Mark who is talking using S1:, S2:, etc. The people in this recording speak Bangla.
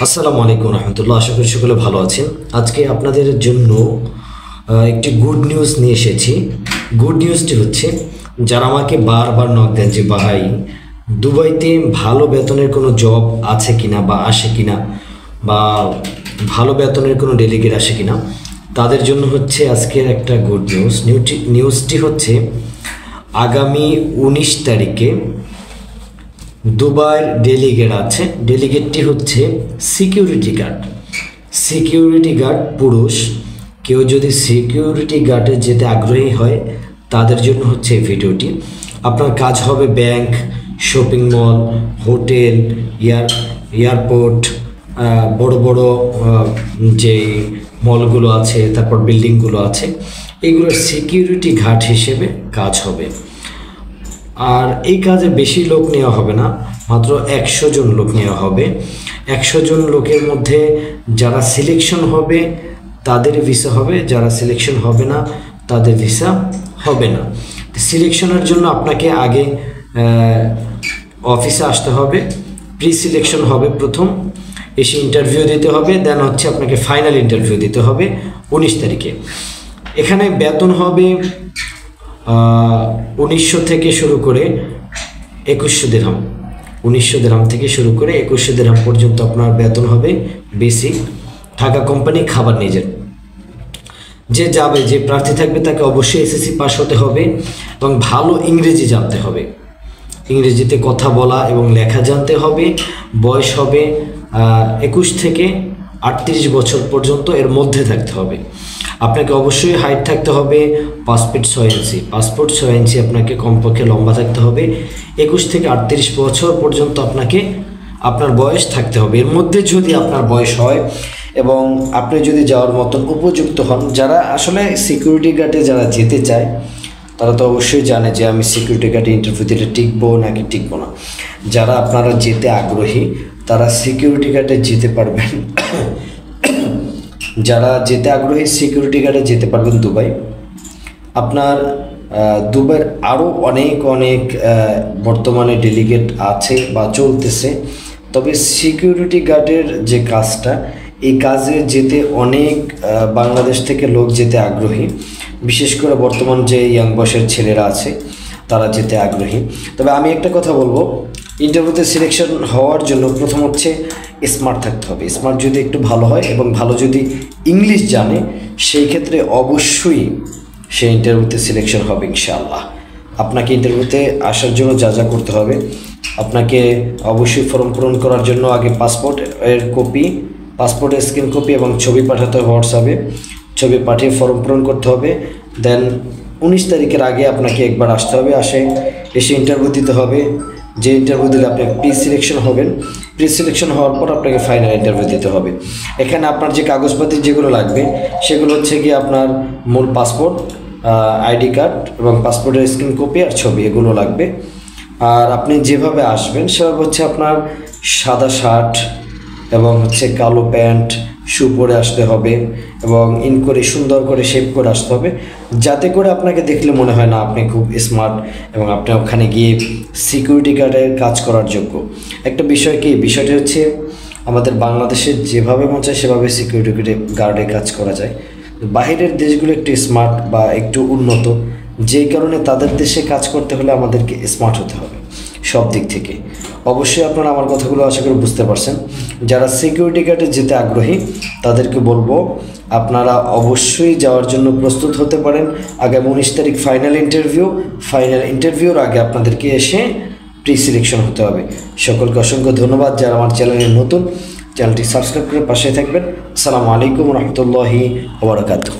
S1: আসসালামু আলাইকুম রহমতুল্লাহ। আশা করি সকলে ভালো আছেন। আজকে আপনাদের জন্য একটি গুড নিউজ নিয়ে এসেছি। গুড নিউজটি হচ্ছে, যারা আমাকে বারবার নক দেন যে ভাই দুবাইতে ভালো বেতনের কোনো জব আছে কিনা বা আসে কিনা, বা ভালো বেতনের কোনো ডেলিগেট আসে কিনা, তাদের জন্য হচ্ছে আজকের একটা গুড নিউজ। নিউজটি হচ্ছে আগামী 19 তারিখে দুবাইয়ের ডেলিগেট আছে। ডেলিগেটটি হচ্ছে সিকিউরিটি গার্ড। সিকিউরিটি গার্ড পুরুষ। কেউ যদি সিকিউরিটি গার্ডে যেতে আগ্রহী হয় তাদের জন্য হচ্ছে এই ভিডিওটি। আপনার কাজ হবে bank, shopping mall, hotel, airport, বড় বড় যে মলগুলো আছে, তারপর বিল্ডিংগুলো আছে, এইগুলোর সিকিউরিটি গার্ড হিসেবে কাজ হবে। আর এই কাজে বেশি লোক নেওয়া হবে না, মাত্র 100 জন লোক নেওয়া হবে। 100 জন লোকের মধ্যে যারা সিলেকশন হবে তাদের ভিসা হবে, যারা সিলেকশন হবে না তাদের ভিসা হবে না। সিলেকশনের জন্য আপনাকে আগে অফিসে আসতে হবে। প্রি সিলেকশন হবে, প্রথম এসে ইন্টারভিউ দিতে হবে, দেন হচ্ছে আপনাকে ফাইনাল ইন্টারভিউ দিতে হবে 19 তারিখে। এখানে বেতন হবে 1900 থেকে শুরু করে 2100 দিরহাম। 1900 দিরহাম থেকে শুরু করে 2100 দিরহাম পর্যন্ত আপনার বেতন হবে বেসিক। থাকা কোম্পানি, খাবার নিজের। যে যাবে, যে প্রার্থী থাকবে তাকে অবশ্যই এসএসসি পাস হতে হবে এবং ভালো ইংরেজি জানতে হবে। ইংরেজিতে কথা বলা এবং লেখা জানতে হবে। বয়স হবে 21 থেকে 38 বছর পর্যন্ত, এর মধ্যে থাকতে হবে। আপনাকে অবশ্যই হাইট থাকতে হবে 5 ফিট 6 ইঞ্চি। 5 ফুট 6 ইঞ্চি আপনাকে কমপক্ষে লম্বা থাকতে হবে। 21 থেকে 38 বছর পর্যন্ত আপনাকে আপনার বয়স থাকতে হবে। এর মধ্যে যদি আপনার বয়স হয় এবং আপনি যদি যাওয়ার মতন উপযুক্ত হন, যারা আসলে সিকিউরিটি গার্ডে যারা যেতে চায় তারা তো অবশ্যই জানে যে আমি সিকিউরিটি গার্ডে ইন্টারভিউ দিতে টিকবো নাকি টিকবো না। যারা আপনারা যেতে আগ্রহী তারা সিকিউরিটি গার্ডে যেতে পারবেন। যারা যেতে আগ্রহী সিকিউরিটি গার্ডে যেতে পারবেন দুবাই। আপনার দুবাইয়ের আরও অনেক বর্তমানে ডেলিগেট আছে বা চলতেছে, তবে সিকিউরিটি গার্ডের যে কাজটা, এই কাজে যেতে অনেক বাংলাদেশ থেকে লোক যেতে আগ্রহী। বিশেষ করে বর্তমান যে ইয়াং বয়সের ছেলেরা আছে তারা যেতে আগ্রহী। তবে আমি একটা কথা বলবো, ইন্টারভিউতে সিলেকশন হওয়ার জন্য প্রথম হচ্ছে স্মার্ট থাকতে হবে। স্মার্ট যদি একটু ভালো হয় এবং ভালো যদি ইংলিশ জানে, সেই ক্ষেত্রে অবশ্যই সে ইন্টারভিউতে সিলেকশন হবে ইনশাআল্লাহ। আপনাকে ইন্টারভিউতে আসার জন্য যা যা করতে হবে, আপনাকে অবশ্যই ফর্ম পূরণ করার জন্য আগে পাসপোর্টের কপি, পাসপোর্টের স্ক্রিন কপি এবং ছবি পাঠাতে হবে হোয়াটসঅ্যাপে। ছবি পাঠিয়ে ফর্ম পূরণ করতে হবে। দেন 19 তারিখের আগে আপনাকে একবার আসতে হবে। এসে ইন্টারভিউ দিতে হবে। যে ইন্টারভিউ দিলে আপনি প্রি সিলেকশন হবেন। প্রি সিলেকশন হওয়ার পর আপনাকে ফাইনাল ইন্টারভিউ দিতে হবে। এখানে আপনার যে কাগজপাতি যেগুলো লাগবে সেগুলো হচ্ছে কি আপনার মূল পাসপোর্ট, আইডি কার্ড এবং পাসপোর্টের স্ক্রিন কপি আর ছবি, এগুলো লাগবে। আর আপনি যেভাবে আসবেন সেভাবে হচ্ছে আপনার সাদা শার্ট এবং হচ্ছে কালো প্যান্ট, শু পরে আসতে হবে এবং ইন করে সুন্দর করে শেপ করে আসতে হবে, যাতে করে আপনাকে দেখলে মনে হয় না আপনি খুব স্মার্ট এবং আপনি ওখানে গিয়ে সিকিউরিটি গার্ডের কাজ করার যোগ্য। একটা বিষয় কি, বিষয়টা হচ্ছে আমাদের বাংলাদেশে যেভাবে মন চায় সেভাবে সিকিউরিটি গার্ডে কাজ করা যায়। বাইরের দেশগুলো একটু স্মার্ট বা একটু উন্নত, যেই কারণে তাদের দেশে কাজ করতে হলে আমাদেরকে স্মার্ট হতে হবে সব দিক থেকে। অবশ্যই আপনারা আমার কথাগুলো আশা করি বুঝতে পারছেন। যারা সিকিউরিটি গার্ডে যেতে আগ্রহী তাদেরকে বলবো আপনারা অবশ্যই যাওয়ার জন্য প্রস্তুত হতে পারেন। আগামী 19 তারিখ ফাইনাল ইন্টারভিউর আগে আপনাদেরকে এসে প্রি সিলেকশন হতে হবে। সকলকে অসংখ্য ধন্যবাদ। যারা আমার চ্যানেলে নতুন, চ্যানেলটি সাবস্ক্রাইব করে পাশে থাকবেন। আসসালামু আলাইকুম রহমতুল্লাহি ওয়া বারাকাতুহু।